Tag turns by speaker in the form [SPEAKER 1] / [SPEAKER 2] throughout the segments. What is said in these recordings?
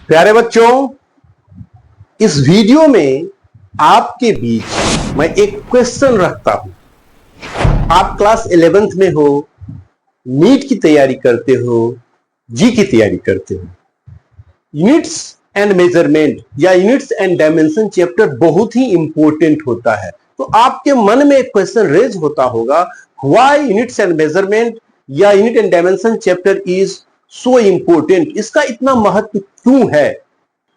[SPEAKER 1] प्यारे बच्चों, इस वीडियो में आपके बीच मैं एक क्वेश्चन रखता हूं। आप क्लास 11th में हो, नीट की तैयारी करते हो, जी की तैयारी करते हो। यूनिट्स एंड मेजरमेंट या यूनिट्स एंड डायमेंशन चैप्टर बहुत ही इंपॉर्टेंट होता है। तो आपके मन में एक क्वेश्चन रेज होता होगा, व्हाई यूनिट्स एंड मेजरमेंट या unit and dimension chapter is so important. इसका इतना महत्व क्यों है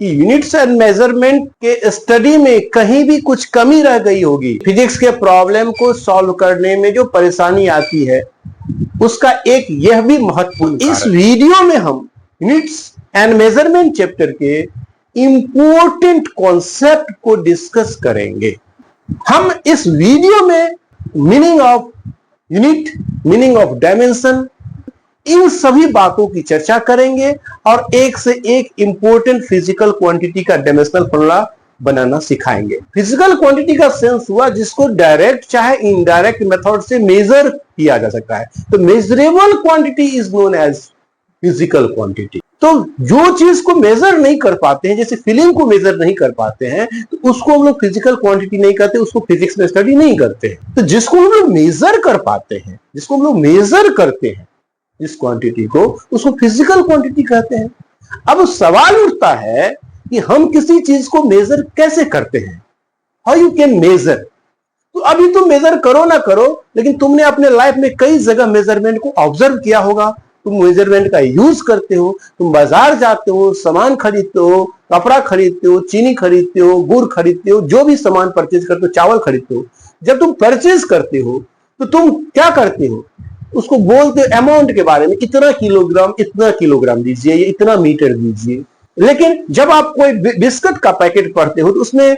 [SPEAKER 1] कि यूनिट्स एंड मेजरमेंट के स्टडी में कहीं भी कुछ कमी रह गई होगी। फिजिक्स के प्रॉब्लम को सॉल्व करने में जो परेशानी आती है उसका एक यह भी महत्वपूर्ण। इस वीडियो में हम यूनिट्स एंड मेजरमेंट चैप्टर के इंपॉर्टेंट कॉन्सेप्ट को डिस्कस करेंगे। हम इस वीडियो में meaning of unit, meaning of dimension, इन सभी बातों की चर्चा करेंगे और एक से एक इंपॉर्टेंट फिजिकल क्वांटिटी का डायमेंशनल फॉर्मूला बनाना सिखाएंगे। फिजिकल क्वांटिटी का सेंस हुआ जिसको डायरेक्ट चाहे इनडायरेक्ट मेथड से मेजर किया जा सकता है। तो measurable quantity is known as physical quantity. तो जो चीज को मेजर नहीं कर पाते हैं, जैसे फीलिंग को मेजर नहीं कर पाते हैं, तो उसको हम लोग फिजिकल क्वांटिटी नहीं कहते, उसको फिजिक्स में स्टडी नहीं करते हैं। तो जिसको हम लोग मेजर कर पाते हैं, जिसको हम लोग मेजर करते हैं इस क्वांटिटी को, उसको फिजिकल क्वांटिटी कहते हैं। अब सवाल उठता है कि हम किसी चीज को मेजर कैसे करते हैं, हाउ यू कैन मेजर। तो अभी तुम मेजर करो ना करो, लेकिन तुमने अपने लाइफ में कई जगह मेजरमेंट को ऑब्जर्व किया होगा। तुम मेजरमेंट का यूज करते हो, तुम बाजार जाते हो, सामान खरीदते हो, कपड़ा खरीदते हो, चीनी खरीदते हो, गुड़ खरीदते हो, जो भी सामान परचेज करते हो, चावल खरीदते हो। जब तुम परचेज करते हो तो तुम क्या करते हो, उसको बोलते हो अमाउंट के बारे में, इतना किलोग्राम दीजिए, ये इतना मीटर दीजिए। लेकिन जब आप कोई बिस्किट का पैकेट पढ़ते हो तो उसमें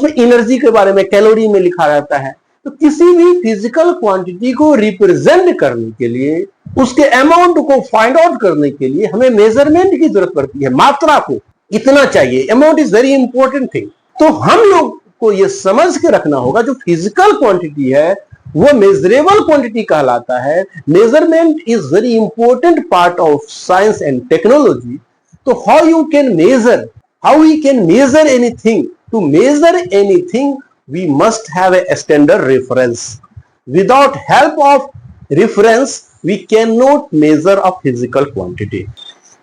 [SPEAKER 1] एनर्जी के बारे में, कैलोरी में लिखा रहता है। तो किसी भी फिजिकल क्वांटिटी को रिप्रेजेंट करने के लिए, उसके अमाउंट को फाइंड आउट करने के लिए हमें मेजरमेंट की जरूरत पड़ती है। मात्रा को इतना चाहिए, amount is very important thing. तो हम लोग को यह समझ के रखना होगा जो फिजिकल क्वांटिटी है वो मेजरेबल क्वांटिटी कहलाता है। Measurement is very important part of science and technology. तो how you can measure, how we can measure anything. To measure anything we must have a standard reference. Without help of reference we can not measure a physical quantity.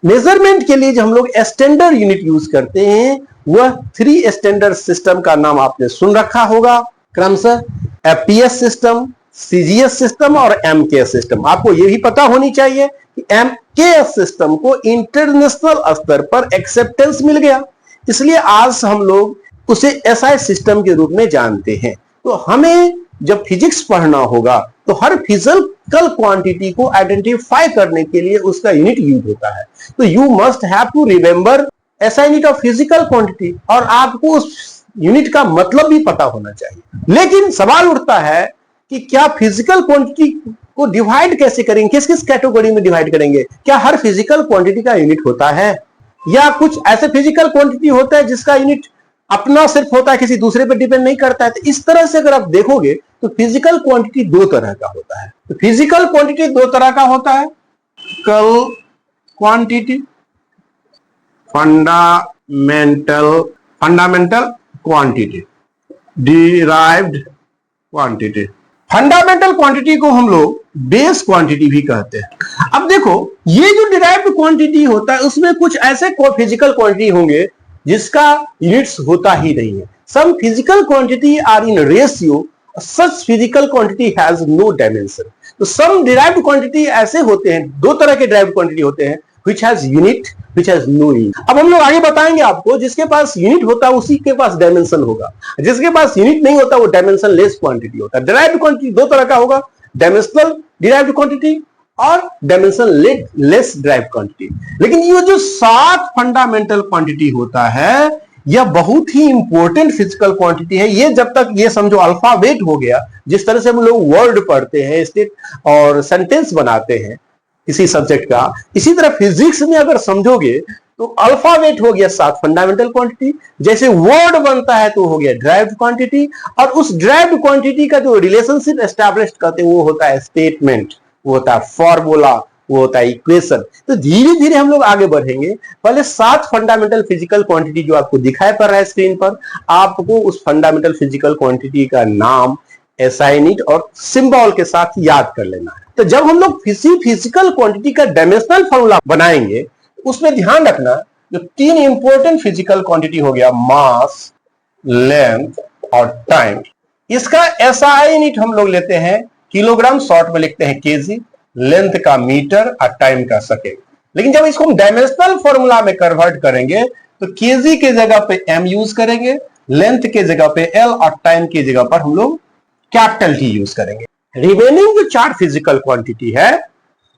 [SPEAKER 1] Measurement के लिए जो हम लोग standard unit use करते हैं वह 3 standard system का नाम आपने सुन रखा होगा क्रमशः, एपीएस सिस्टम, सीजीएस सिस्टम और एमकेएस सिस्टम। आपको यह भी पता होनी चाहिए कि एमकेएस सिस्टम को इंटरनेशनल स्तर पर एक्सेप्टेंस मिल गया, इसलिए आज हम लोग उसे एसआई सिस्टम के रूप में जानते हैं। तो हमें जब फिजिक्स पढ़ना होगा तो हर फिजिकल क्वांटिटी को आइडेंटिफाई करने के लिए उसका यूनिट यूज होता है। तो you must have to remember SI unit of physical quantity, और आपको उस यूनिट का मतलब भी पता होना चाहिए। लेकिन सवाल उठता है कि क्या फिजिकल क्वांटिटी को डिवाइड कैसे करेंगे, किस किस कैटेगरी में डिवाइड करेंगे। क्या हर फिजिकल क्वांटिटी का यूनिट होता है, या कुछ ऐसे फिजिकल क्वांटिटी होता है जिसका यूनिट अपना सिर्फ होता है, किसी दूसरे पर डिपेंड नहीं करता है। तो इस तरह से अगर आप देखोगे तो फिजिकल क्वांटिटी 2 तरह का होता है। तो फिजिकल क्वांटिटी 2 तरह का होता है, physical quantity, fundamental quantity, derived quantity. Fundamental quantity को हम लोग बेस क्वांटिटी भी कहते हैं। अब देखो, ये जो डिराइव्ड क्वांटिटी होता है उसमें कुछ ऐसे फिजिकल क्वांटिटी होंगे जिसका यूनिट्स होता ही नहीं है। Some physical quantity are in ratio, such physical quantity has no dimension. तो सम डिराइव्ड क्वांटिटी ऐसे होते हैं, 2 तरह के डिराइव्ड क्वांटिटी होते हैं, which has unit, which has no unit। अब हम लोग आगे बताएंगे आपको, जिसके पास यूनिट होता है उसी के पास डायमेंशन होगा, जिसके पास यूनिट नहीं होता वो डायमेंशन लेस क्वांटिटी होता है। डिराइव्ड क्वांटिटी 2 तरह का होगा, डायमेंशनल डिराइव्ड क्वांटिटी और डायमेंशन लेस डिराइव्ड क्वांटिटी। लेकिन ये जो 7 फंडामेंटल क्वांटिटी होता है यह बहुत ही इंपॉर्टेंट फिजिकल क्वांटिटी है। ये जब तक ये समझो अल्फाबेट हो गया, जिस तरह से हम लोग वर्ड पढ़ते हैं, स्टेट और सेंटेंस बनाते हैं किसी सब्जेक्ट का, इसी तरह फिजिक्स में अगर समझोगे तो अल्फाबेट हो गया 7 फंडामेंटल क्वांटिटी, जैसे वर्ड बनता है तो हो गया डिराइव्ड क्वांटिटी, और उस डिराइव्ड क्वांटिटी का जो रिलेशनशिप एस्टैब्लिश करते हैं वो होता है स्टेटमेंट, वो होता है फॉर्मूला, वो होता है इक्वेशन। तो धीरे धीरे हम लोग आगे बढ़ेंगे। पहले 7 फंडामेंटल फिजिकल क्वांटिटी जो आपको दिखाई पड़ रहा है स्क्रीन पर, आपको उस फंडामेंटल फिजिकल क्वांटिटी का नाम, एसआई यूनिट और सिंबल के साथ याद कर लेना है। तो जब हम लोग किसी फिजिकल क्वांटिटी का डायमेंशनल फॉर्मूला बनाएंगे, उसमें ध्यान रखना जो 3 इंपॉर्टेंट फिजिकल क्वांटिटी हो गया, मास, लेंथ और टाइम, इसका एसआई यूनिट हम लोग लेते हैं किलोग्राम, शॉर्ट में लिखते हैं केजी, लेंथ का मीटर और टाइम का सेकेंड। लेकिन जब इसको हम डायमेंशनल फॉर्मूला में कन्वर्ट करेंगे तो केजी के जगह पे एम यूज करेंगे, लेंथ के जगह पे एल और टाइम की जगह पर हम लोग कैपिटल टी यूज करेंगे। रिमेनिंग जो 4 फिजिकल क्वांटिटी है,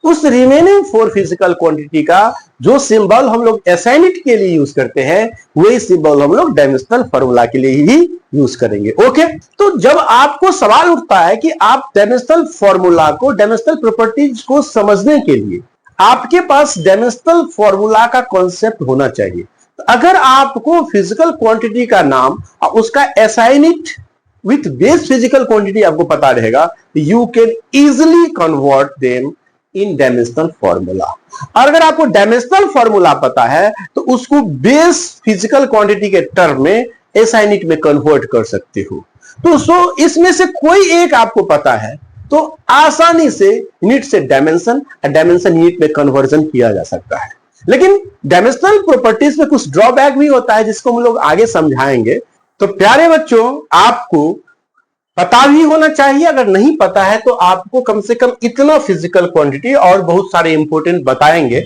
[SPEAKER 1] उस रिमेनिंग 4 फिजिकल क्वांटिटी का जो सिंबल हम लोग एसआई यूनिट के लिए यूज करते हैं, वही सिंबल हम लोग डायमेंशनल फॉर्मूला के लिए ही यूज करेंगे। ओके, तो जब आपको सवाल उठता है कि आप डायमेंशनल फॉर्मूला को, डायमेंशनल प्रॉपर्टीज को समझने के लिए आपके पास डायमेंशनल फॉर्मूला का कॉन्सेप्ट होना चाहिए। तो अगर आपको फिजिकल क्वांटिटी का नाम और उसका SI unit with base physical quantity आपको पता रहेगा, you can easily convert them in dimensional formula. और अगर आपको डायमेंशनल फॉर्मूला पता है तो उसको बेस फिजिकल क्वांटिटी के टर्म में एसआई यूनिट में कन्वर्ट कर सकते हो। तो इसमें से कोई एक आपको पता है तो आसानी से यूनिट से डायमेंशन और डायमेंशन यूनिट में कन्वर्जन किया जा सकता है। लेकिन डायमेंशनल प्रॉपर्टीज में कुछ ड्रॉबैक भी होता है जिसको हम लोग आगे समझाएंगे। तो प्यारे बच्चों, आपको पता भी होना चाहिए, अगर नहीं पता है तो आपको कम से कम इतना फिजिकल क्वांटिटी और बहुत सारे इंपॉर्टेंट बताएंगे।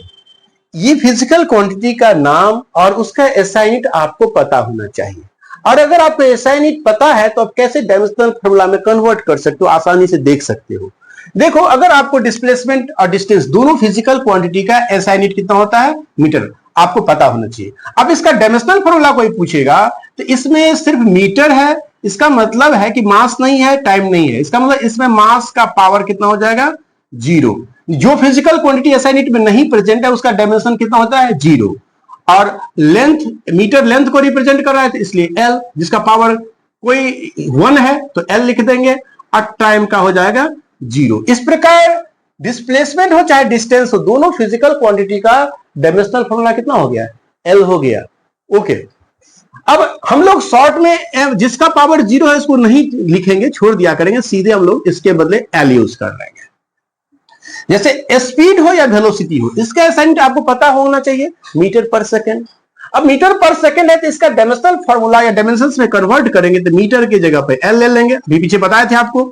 [SPEAKER 1] ये फिजिकल क्वांटिटी का नाम और उसका एसआई यूनिट आपको पता होना चाहिए। और अगर आपको एसआई यूनिट पता है तो आप कैसे डायमेंशनल फॉर्मूला में कन्वर्ट कर सकते हो, आसानी से देख सकते हो। देखो, अगर आपको डिस्प्लेसमेंट और डिस्टेंस दोनों फिजिकल क्वांटिटी का एसआई यूनिट कितना होता है, मीटर, आपको पता होना चाहिए। अब इसका डायमेंशनल फॉर्मूला कोई पूछेगा तो इसमें सिर्फ मीटर है, इसका मतलब है कि मास नहीं है, टाइम नहीं है। इसका मतलब इसमें मास का पावर कितना हो जाएगा, 0। जो फिजिकल क्वांटिटी एसआई यूनिट में नहीं प्रेजेंट है उसका डायमेंशन कितना होता है, 0। और लेंथ, मीटर लेंथ को रिप्रेजेंट कर रहा है तो इसलिए एल, जिसका पावर कोई 1 है तो एल लिख देंगे, और टाइम का हो जाएगा 0। इस प्रकार डिस्प्लेसमेंट हो चाहे डिस्टेंस हो, दोनों फिजिकल क्वांटिटी का डायमेंशनल फॉर्मूला कितना हो गया, एल हो गया। ओके, अब हम लोग शॉर्ट में जिसका पावर 0 है इसको नहीं लिखेंगे, छोड़ दिया करेंगे, सीधे हम लोग इसके बदले एल यूज कर लेंगे। जैसे स्पीड हो या वेलोसिटी हो, इसका एसआई यूनिट आपको पता होना चाहिए, मीटर पर सेकेंड। अब मीटर पर सेकेंड है तो इसका डायमेंशनल फॉर्मूला या डायमेंशंस में कन्वर्ट करेंगे तो मीटर की जगह पे एल ले लेंगे, अभी पीछे बताए थे आपको।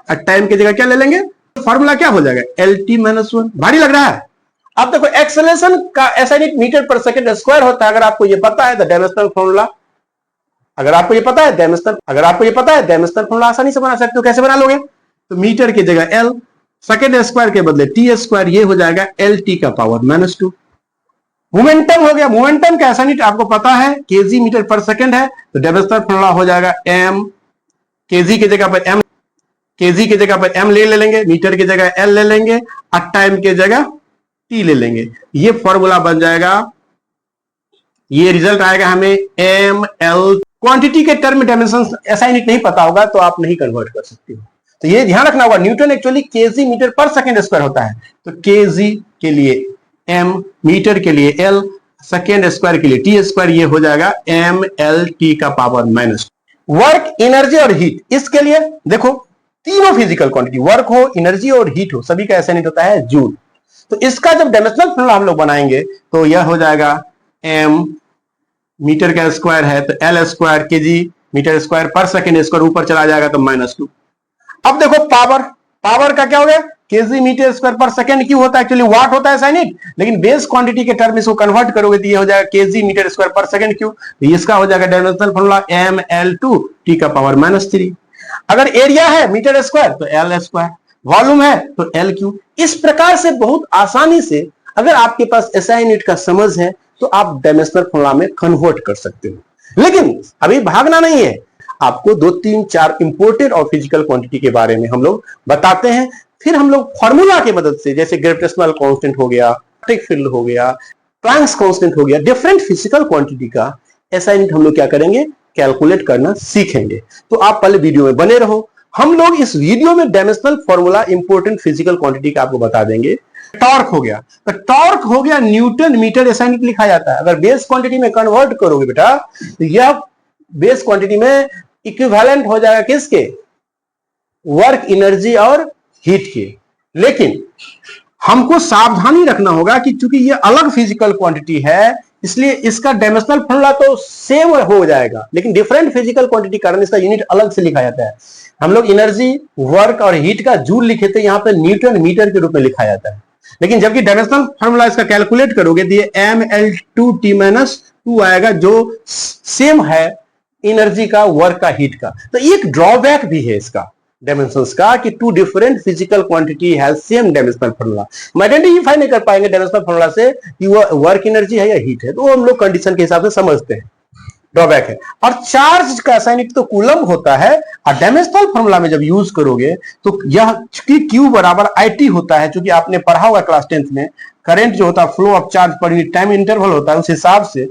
[SPEAKER 1] और टाइम की जगह क्या ले लेंगे, फॉर्मूला क्या हो जाएगा, LT-1। भारी लग रहा है। अब देखो, एक्सेलरेशन का एसआई यूनिट मीटर पर सेकेंड स्क्वायर होता है। अगर आपको ये पता है तो डायमेंशनल फॉर्मूला, अगर आपको ये पता है डायमेंशनल फॉर्मूला आसानी से बना सकते हो। कैसे बना लोगे, तो मीटर की जगह एल, सेकेंड स्क्वायर के बदले टी स्क्वायर, ये हो जाएगा LT का पावर -2। मोमेंटम हो गया, मोमेंटम का एसआई यूनिट आपको पता है, केजी मीटर पर सेकेंड है, तो डायमेंशनल फॉर्मूला हो जाएगा m, केजी की जगह पर m ले लेंगे, मीटर की जगह l ले लेंगे, और टाइम की जगह t ले लेंगे। ये फॉर्मूला बन जाएगा, ये रिजल्ट आएगा हमें ml। क्वांटिटी के टर्म में डायमेंशन एसआई यूनिट नहीं पता होगा तो आप नहीं कन्वर्ट कर सकते हो। तो ये ध्यान रखना होगा, न्यूटन एक्चुअली केजी मीटर पर सेकेंड स्क्वायर होता है। तो केजी के लिए m, मीटर के लिए l, सेकेंड स्क्वायर के लिए टी स्क्वायर, ये हो जाएगा mLT का पावर -2। वर्क, एनर्जी और हीट, इसके लिए देखो तीनों फिजिकल क्वांटिटी, वर्क हो, एनर्जी और हीट हो, सभी का एसआई यूनिट होता है जूल। तो इसका जब डायमेंशनल फॉर्मूला हम लोग बनाएंगे तो यह हो जाएगा m, मीटर का स्क्वायर है तो L square, KG metre square पर सेकेंड स्क्वायर, ऊपर चला जाएगा तो -2। अब देखो पावर का क्या हो गया, केजी मीटर स्क्वायर पर सेकेंड क्यों होता है, एक्चुअली वाट होता है एसआई यूनिट, लेकिन बेस क्वांटिटी के टर्म में इसको कन्वर्ट करोगे तो ये हो जाएगा केजी मीटर स्क्वायर पर सेकेंड क्यू, तो इसका हो जाएगा डायमेंशनल फॉर्मूला mL2 t का पावर -3। अगर एरिया है मीटर स्क्वायर तो L स्क्वायर, वॉल्यूम है तो LQ। इस प्रकार से बहुत आसानी से अगर आपके पास एसआई यूनिट का समझ है तो आप डायमेंशनल फॉर्मूला में कन्वर्ट कर सकते हो। लेकिन अभी भागना नहीं है, आपको 2, 3, 4 इंपोर्टेंट और फिजिकल क्वांटिटी के बारे में हम लोग बताते हैं। फिर हम लोग फॉर्मूला की मदद से, जैसे ग्रेविटेशनल कांस्टेंट हो गया, इलेक्ट्रिक फील्ड हो गया, प्लैंक्स कांस्टेंट हो गया, डिफरेंट फिजिकल क्वांटिटी का एसआई यूनिट हम लोग क्या करेंगे, कैलकुलेट करना सीखेंगे। तो आप पहले वीडियो में बने रहो। हम लोग इस वीडियो में dimensional formula important physical quantity का आपको बता देंगे। टॉर्क हो गया, तो टॉर्क हो गया न्यूटन मीटर ऐसा लिखा जाता है। अगर बेस क्वांटिटी में कन्वर्ट करोगे बेटा तो यह बेस क्वांटिटी में इक्विवेलेंट हो जाएगा किसके, वर्क एनर्जी और हीट के। लेकिन हमको सावधानी रखना होगा कि चूंकि ये अलग फिजिकल क्वांटिटी है इसलिए इसका डायमेंशनल फॉर्मूला तो सेम हो जाएगा, लेकिन डिफरेंट फिजिकल क्वांटिटी कारण इसका यूनिट अलग से लिखा जाता है। हम लोग एनर्जी, वर्क और हीट का जूल लिखे थे, यहाँ पे न्यूटन मीटर के रूप में लिखा जाता है। लेकिन जबकि डायमेंशनल फॉर्मूला इसका कैलकुलेट करोगे तो ये mL2T-2 आएगा, जो सेम है एनर्जी का, वर्क का, हीट का। तो एक ड्रॉबैक भी है इसका डायमेंशंस का कि two different physical quantity has same dimensional formula. हम आइडेंटिफाई नहीं कर पाएंगे डायमेंशनल फॉर्मूला से कि वो वर्क एनर्जी है या हीट है, तो हम लोग कंडीशन के हिसाब से समझते हैं, ड्रॉबैक है। और चार्ज का साइन तो कूलम होता है, और डायमेंशनल फॉर्मूला में जब यूज करोगे तो यह Q बराबर IT होता है, क्योंकि आपने पढ़ा हुआ क्लास 10th में करंट जो होता है flow of charge per unit time interval होता है, उस हिसाब से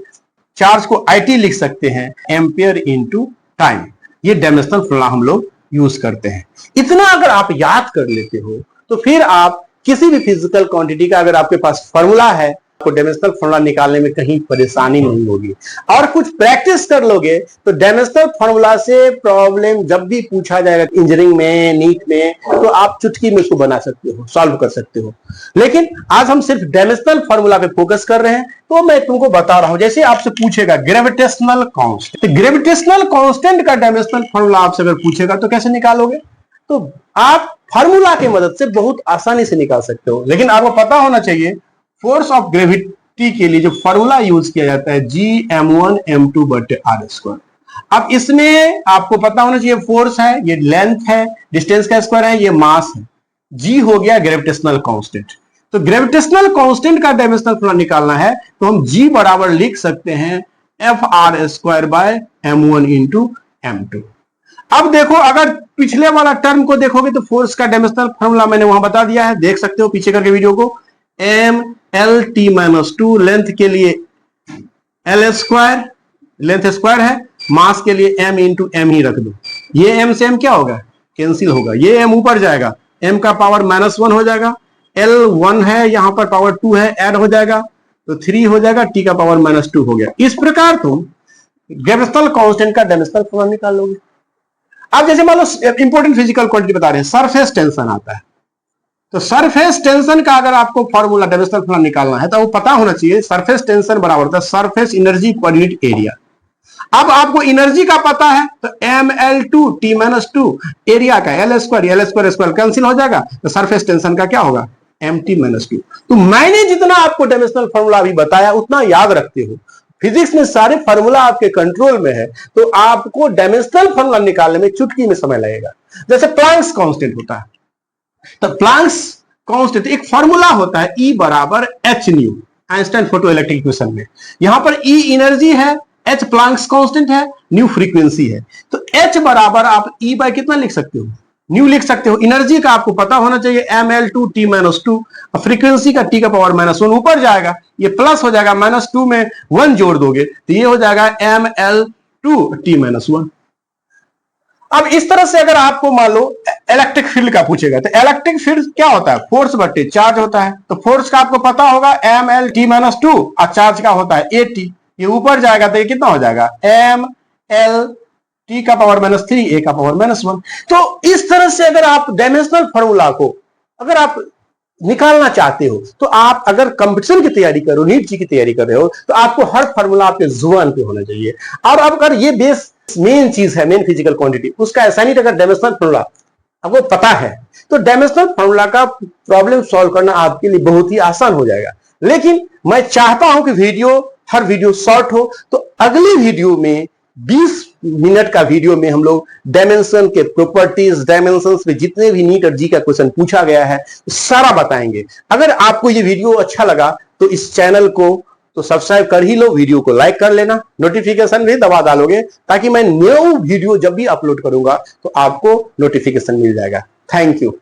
[SPEAKER 1] चार्ज को IT लिख सकते हैं, एम्पियर इंटू टाइम। ये डायमेंशनल फॉर्मूला हम लोग यूज करते हैं। इतना अगर आप याद कर लेते हो तो फिर आप किसी भी फिजिकल क्वांटिटी का अगर आपके पास फॉर्मूला है, आपको डायमेंशनल फॉर्मूला निकालने में कहीं परेशानी नहीं होगी। और कुछ प्रैक्टिस कर लोगे तो डायमेंशनल फॉर्मूला से प्रॉब्लम जब भी पूछा जाएगा इंजीनियरिंग में, नीट में, तो आप चुटकी में उसको बना सकते हो, सॉल्व कर सकते हो। लेकिन आज हम सिर्फ डायमेंशनल फॉर्मूला पे फोकस कर रहे हैं, तो मैं तुमको बता रहा हूं। जैसे आपसे पूछेगा ग्रेविटेशनल कांस्टेंट, तो ग्रेविटेशनल कांस्टेंट का डायमेंशनल फॉर्मूला आपसे अगर पूछेगा तो कैसे निकालोगे? तो आप फॉर्मूला की मदद से बहुत आसानी से निकाल सकते हो। लेकिन आपको पता होना चाहिए फोर्स ऑफ ग्रेविटी के लिए जो फॉर्मूला यूज किया जाता है Gm1m2/r²। अब इसमें आपको पता होना चाहिए फोर्स है, ये लेंथ है, डिस्टेंस का स्क्वायर है, ये मास है। G हो गया ग्रेविटेशनल कांस्टेंट। तो ग्रेविटेशनल कांस्टेंट का डायमेंशनल फॉर्मूला निकालना है तो हम G बराबर लिख सकते हैं Fr²/m1 × m2। अब देखो, अगर पिछले वाला टर्म को देखोगे तो फोर्स का डायमेंशनल फॉर्मूला मैंने वहां बता दिया है, देख सकते हो पीछे करके वीडियो को। mLT-2 लेंथ के लिए L², लेंथ स्क्वायर है, मास के लिए m × m ही रख दो। ये m से m क्या होगा, कैंसिल होगा, ये m ऊपर जाएगा, m का पावर -1 हो जाएगा, L1 है, यहां पर पावर 2 है, ऐड हो जाएगा तो 3 हो जाएगा, t का पावर -2 हो गया। इस प्रकार तुम ग्रेविटेशनल कांस्टेंट का डायमेंशनल फॉर्मूला निकाल लोगे। अब जैसे मान लो इंपॉर्टेंट फिजिकल क्वांटिटी बता रहे हैं, सरफेस टेंशन आता है, तो सरफेस टेंशन का अगर आपको फॉर्मूला डायमेंशनल फॉर्मूला निकालना है तो वो पता होना चाहिए सरफेस टेंशन बराबर होता है surface energy per unit area. अब आपको एनर्जी का पता है तो mL2T-2 एरिया का L² कैंसिल हो जाएगा, तो सरफेस टेंशन का क्या होगा, mt-2। तो मैंने जितना आपको डायमेंशनल फॉर्मूला अभी बताया उतना याद रखते हो। फिजिक्स में सारे फॉर्मूला आपके कंट्रोल में है, तो आपको डायमेंशनल फॉर्मूला निकालने में चुटकी में समय लगेगा। जैसे प्लैंक्स कांस्टेंट होता है, तो प्लैंक्स कांस्टेंट एक फॉर्मूला होता है E बराबर h new, Einstein photo electric equation में। यहां पर E एनर्जी है, h प्लैंक्स कांस्टेंट है, न्यू फ्रीक्वेंसी है। तो h बराबर आप E बाय कितना लिख सकते हो, न्यू लिख सकते हो। एनर्जी का आपको पता होना चाहिए mL2T-2, फ्रीक्वेंसी का t का पावर -1 ऊपर जाएगा, ये प्लस हो जाएगा, -2 में 1 जोड़ दोगे तो ये हो जाएगा mL2T-1। अब इस तरह से अगर आपको मान लो इलेक्ट्रिक फील्ड का पूछेगा तो इलेक्ट्रिक फील्ड क्या होता है, फोर्स बटे चार्ज होता है। तो फोर्स का आपको पता होगा mL/T-2 और चार्ज का होता है AT। ये ऊपर जाएगा तो ये कितना हो जाएगा, mL/T का पावर -3 A का पावर -1। तो इस तरह से अगर आप डायमेंशनल फॉर्मूला को अगर आप निकालना चाहते हो तो आप अगर कंपटीशन की तैयारी करो, नीट जी की तैयारी कर रहे हो, तो आपको हर फॉर्मूला आपके जुबान पे होना चाहिए। और अब अगर ये बेस मेन चीज है, मेन फिजिकल क्वांटिटी, उसका असाइनिट अगर डायमेंशनल फॉर्मूला आपको पता है तो डायमेंशनल फॉर्मूला का प्रॉब्लम सॉल्व करना आपके लिए बहुत ही आसान हो जाएगा। लेकिन मैं चाहता हूं कि हर वीडियो शॉर्ट हो, तो अगली वीडियो में 20 मिनट का वीडियो में हम लोग डायमेंशन के प्रॉपर्टीज, डायमेंशन में जितने भी नीट और जी का क्वेश्चन पूछा गया है सारा बताएंगे। अगर आपको ये वीडियो अच्छा लगा तो इस चैनल को तो सब्सक्राइब कर ही लो, वीडियो को लाइक कर लेना, नोटिफिकेशन भी दबा डालोगे ताकि मैं न्यू वीडियो जब भी अपलोड करूंगा तो आपको नोटिफिकेशन मिल जाएगा। Thank you.